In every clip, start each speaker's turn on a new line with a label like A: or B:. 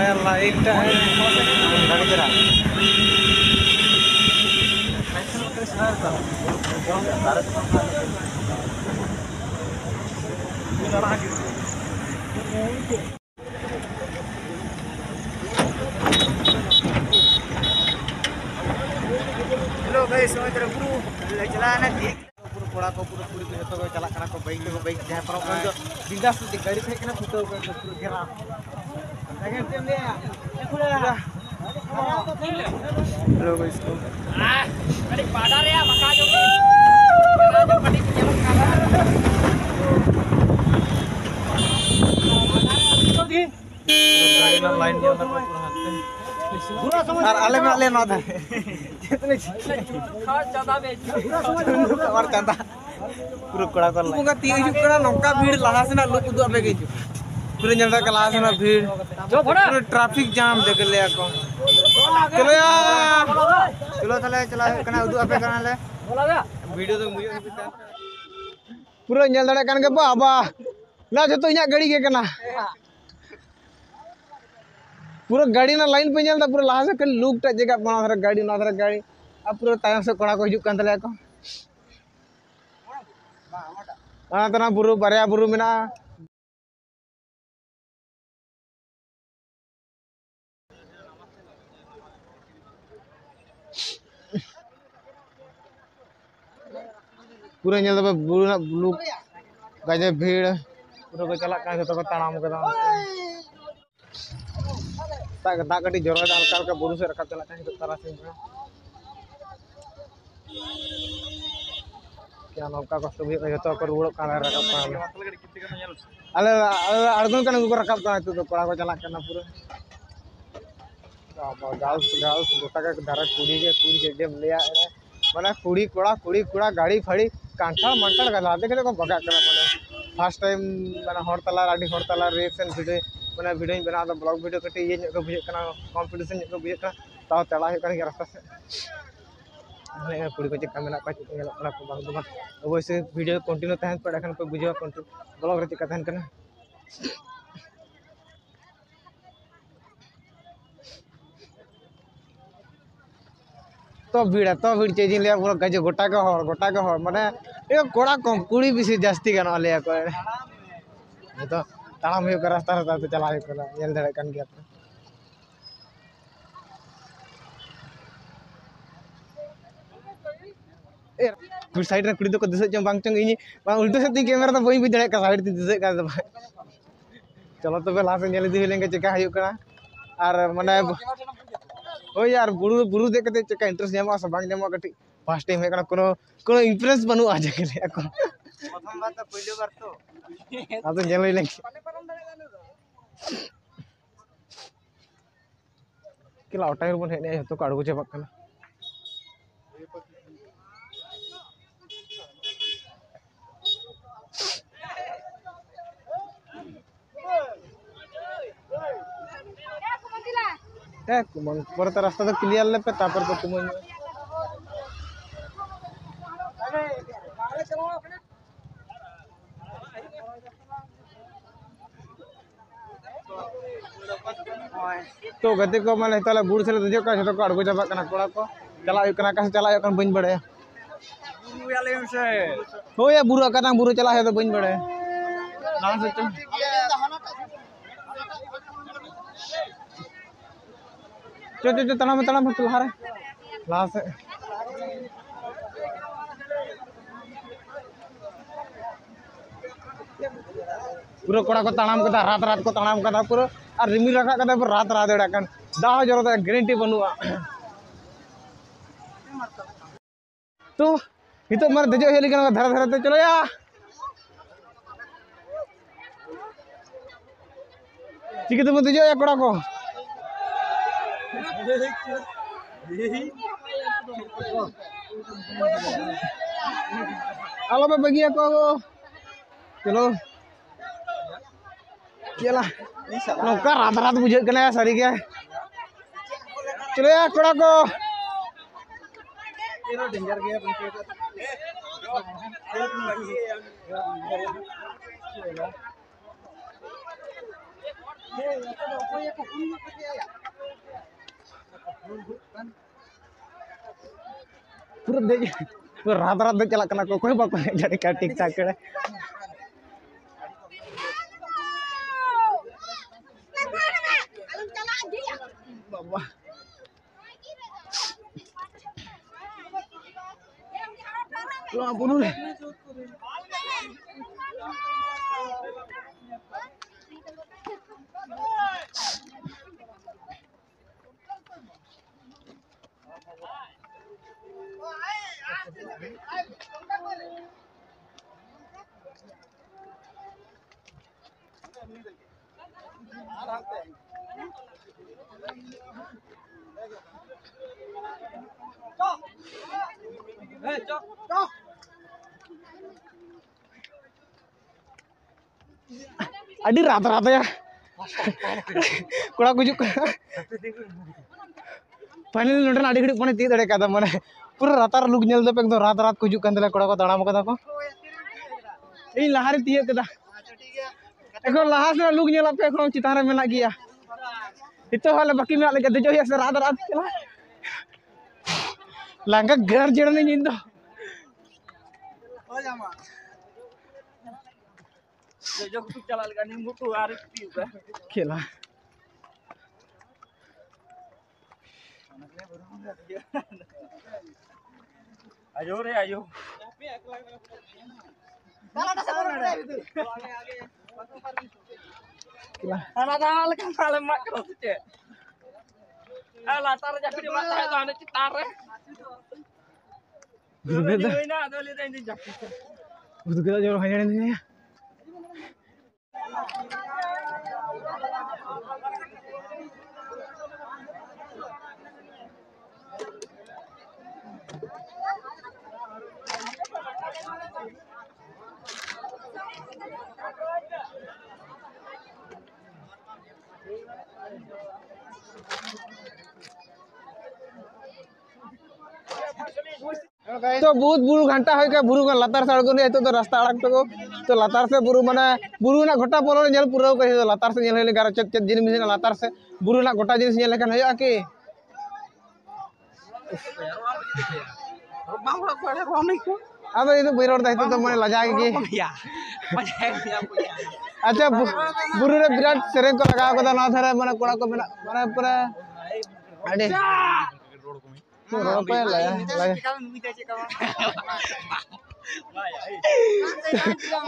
A: Light गाड़ी चला
B: hello guys समय तरह गुरु चलाना ठीक पूरा कोड़ा को पूरा पूरी को जतो चला कना को बाइक जहां पर जो बिंदास गाड़ी थे कना फुटो को पूरा घेरा लगे टेम ले पूरा हेलो गाइस गाड़ी पाडा रे मका जो गाड़ी जो गाड़ी ना लाइन के अंदर पूरा हाथ पूरा समझ आले में आले ना था कितने खास ज्यादा बेच और चंदा पूरा कोड़ा कर ला ती हिजु कना नौका भीड़ लहा से ना लोग उदु अपे गई पूरे जंदा के लहा से ना भीड़ पूरा ट्रैफिक जाम देख ले को चलो यार चलो चला कना उदु अपे कना ले वीडियो तो मुझे पूरा नेल दड़े कान के बाबा ना जतो इना गाड़ी के कना पूरा गाड़ी ना लाइन पे नेल दा पूरा लहा से कल लुक टा जगह बना धर गाड़ी ना धर गाड़ी अब पूरा तायम से कोड़ा को हिजु कान तले को तना बुरु बारिया बुरु मेना पूरा नेल दा बुरु ना लुक गाजे भीड़ पूरा को चला का जतो को ताणाम कदा दा कटी जोर हल्का हल्का बुरु से रखा चला का तारा से क्या नौका कष्ट भी जतो को रुड़ का रकब का अले अड़गन कन को रकब का तो कोड़ा को चला करना पूरा गाउस गोटा का धारा कुड़ी के एकदम लिया माने कुड़ी कोड़ा गाड़ी फड़ी कांठा मंटल का लाते के को भगा कर माने फर्स्ट टाइम माने हड़तला राडी हड़तला रिएक्शन वीडियो माने वीडियो बना तो ब्लॉग वीडियो कटे ये को बुझे कना कंपटीशन को बुझे कना ताव चला है कन रास्ता से अरे कुड़ी को चिका मेना का चिका कना को बांग दमा अवश्य वीडियो कंटिन्यू तहन पर एखन को बुझे कंटिन्यू ब्लॉग रे चिका तहन कना तो भीड़ चेजिंग ले पूरा गजे गोटा के हर माने ए कोड़ा कम कुड़ी बेसी जास्ती गाना ले को तो ताम हो के रास्ता तो चला हो कना नेल दड़े कान गया ए फिर साइड रे कुड़ी तो को दिसे जम बांग चंग इनी बा उल्टा से कैमरा तो बई दड़े का साइड दिसे का चलो तो लास्ट नेल दी लेंगे चिका हो कना और माने ओ यार बुरु देख के चेका इंटरेस्ट जामा सब बांग जामा कटी फर्स्ट टाइम है कना कोनो इंटरेस्ट बनु आ जाके ले को प्रथम बार तो पहली बार तो आ तो नेल ले किला टाइम बन हेने हतो काडगो चबा कना ए कुमन पर तो रास्ता तो क्लियर ले पे तापर तो कुमन तो गति को माने तले बुड़ से जो का तो काडगो चबा कना कोड़ा को चला कना का चला कन बइन बड़े बुरु याले से हो या बुरु कना बुरु चला है तो बइन बड़े ना से चो तनाम तुहारे लास्ट से पूरा कोड़ा को तानाम कदा रात को तानाम कदा पूरा और रिमिल रखा कदा पूरा रात एड़ा कन दाह जरूरत गारंटी बनुआ तो हितो मार देजो हेली कना धरा धरा ते चलो या चिके तुम देजो या कोड़ा को आलो पे बगिया को चलो केला नौका रात बुझे कना सारी के चलो या कोड़ा को डेंजर गया पूरा दे पूरा रात रात दे चला को कोई बाको जाने का ठीक ठाक करे बाबा lo bunuh deh Adi rata-rata ya kurang kujuk finally nonton adi gede pone ti dade kada mane pura ratar lug nyel dap ekdom rat-rat kujuk kan tele kura ko tanam kada ko ei lahari tiye kada ekon lahas na lug nyel ape ekon citare menak giya itu hal baki menak lagi dejo ya se rat-rat kala langka gar jedane nyindo oh jama dejo tu chala lagani mutu arif juga kela ayo re ayo kela ana dal kan malam mak terus cek latar jadi di mata itu ana citare beda ina ada lihat ini jakit betul kita jauh hanya ini ya तो बहुत बुरु घंटा हो गया बुरु का लतार से अड़गो नहीं तो रास्ता अड़क तो लतार से बुरु माने बुरु ना घोटा पोलो नेल पूरा कर लतार से नेल गार चत चत जिन मिन लतार से बुरु ना घोटा जिनिस नेल लेखन होया कि बांगड़ा कोड़े रोम नहीं को अब ये तो बैरोड दा तो माने लजा के अच्छा बुरु रे विराट सेरेन को लगा को ना धरे माने कोड़ा को माने पूरा अडे तो रोपे ले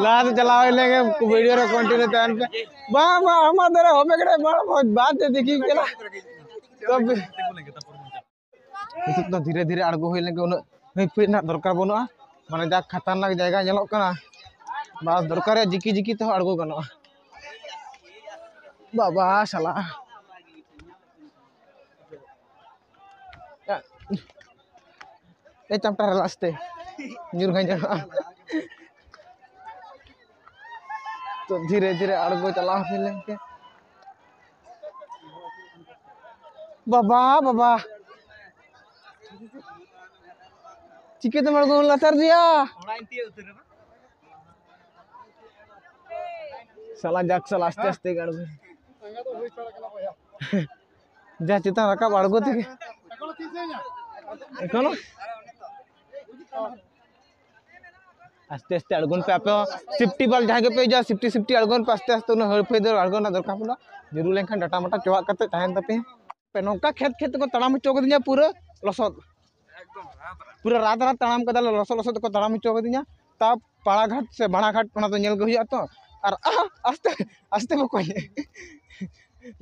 B: लाद चलावे लेंगे वीडियो रे कंटिन्यू तन पे बा बा हमारे होबे कड़े बहुत बात है देखी केला तो धीरे धीरे अड़गो होय लेंगे उन फिर ना दरकार बनुआ माने जा खतरनाक जगह नेलोक कना बस दरकार जिकी जिकी तो अड़गो गनो बाबा साला ये चमटा रास्ते जुर गंजा तो धीरे धीरे अड़गो चला फिर बाबा बाबा चिके तो अड़गो लतार दिया साला जाक साला आस्ते आस्ते अड़गो जा चिता रकाब अड़गो थे एकोनो आस्ते आस्ते अड़गोन पे आप सिफ्टी बल जहाँ पे जा सिफ्टी सिफ्टी अड़गोन पे आस्ते आस्ते उन्हें हड़फे दर अड़गोना दरकार पड़ा जरूर लेकिन डाटा मोटा चौक करते तहन तपे पे नौका खेत खेत को तड़ाम चौक दिया पूरा लसद पूरा रात रात तड़ाम कदा लसद लसद को तड़ाम चौक दिया तब पाड़ा घाट से बड़ा घाट पना तो नेल गया तो और आस्ते आस्ते को कोई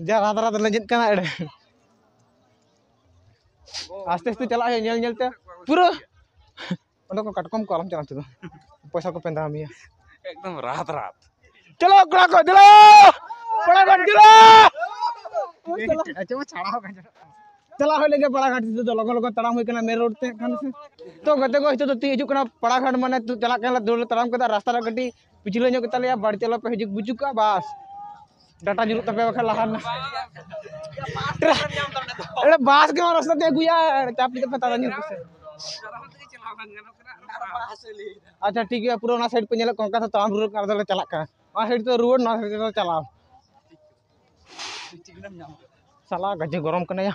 B: जा रात रात लजत कना एड़े आस्ते आस्ते चला है नेल नेलते पूरा उनको कटकम को आलम चला तो पैसा को पेंदा मिया एकदम रात रात चलो कड़ा को दिलो बड़ा घाट दिलो अच्छा वो छाड़ा हो गया चला हो लेके बड़ा घाट से तो लगन लगन तड़ाम होय कना मेन रोड ते खान से तो गते को तो ती हिजु कना बड़ा घाट माने तू चला कला दौड़ तड़ाम कदा रास्ता रे गटी पिछले नो कता लिया बाड़ चलो पे हिजु बुजुक का बस डाटा जुरु तपे बखा लहार ना एड़े बास के रास्ता ते गुया चापी ते पता नहीं कुछ अच्छा ठीक है पूरा ना साइड पे नेले कोंका तो ताम रुर कर दले चला का आ साइड तो रोड ना साइड तो चलाओ साला गजे गरम कने या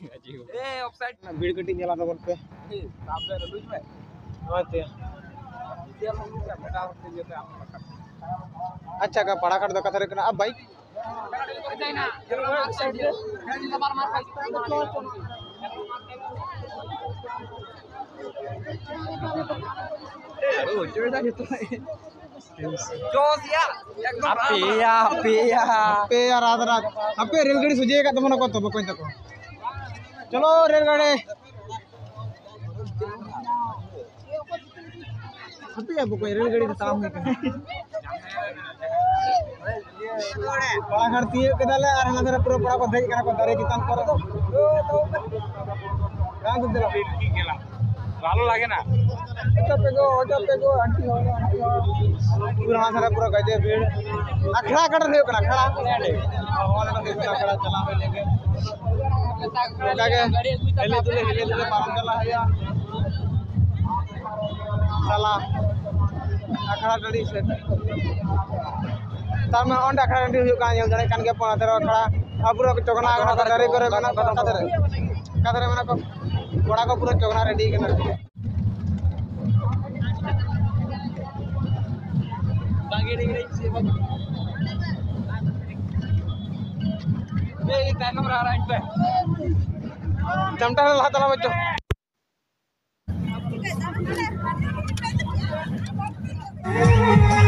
A: ए ऑफसाइड
B: भीड़ कटी नेला तो बोलते
A: आप ले लूज में
B: होते
A: ये हम लोग क्या बेटा होते जेते आप
B: अच्छा का पढ़ा कर दो कथरे कना अब भाई
A: ना साइड मार मार अरे जोड़ा ये तो जोश यार एकदम पे
B: यार रात रात अबे रेलगाड़ी सुजेगा तुमने को तो कोई तको चलो रेलगाड़ी अबे अब कोई रेलगाड़ी तो काम है पड़ा करती है कदाले और हमारा पूरा पड़ा को देख करा को दारे कितान पर कहां तो दिला
A: की गेला ভালো লাগে না
B: ओटा पेगो आंटी हो पूरा हमारा पूरा गजे भीड़ अखड़ा कर रहे हो कना खड़ा भगवान का देखना खड़ा चला में लेके हिले दुले पारम चला है या साला अखड़ा गड़ी से तब मैं ओंडा अखड़ा गड़ी हो का ये जड़े कान के पड़ा तेरा अखड़ा अब पूरा चोगना अखड़ा दारे करे बना कदरे मना को बड़ा को पूरा चोगना रेडी करना
A: बागे डिग्री से ये टाइम रहा राइट पे
B: चमटा ला तला बच्चों
C: Thank you.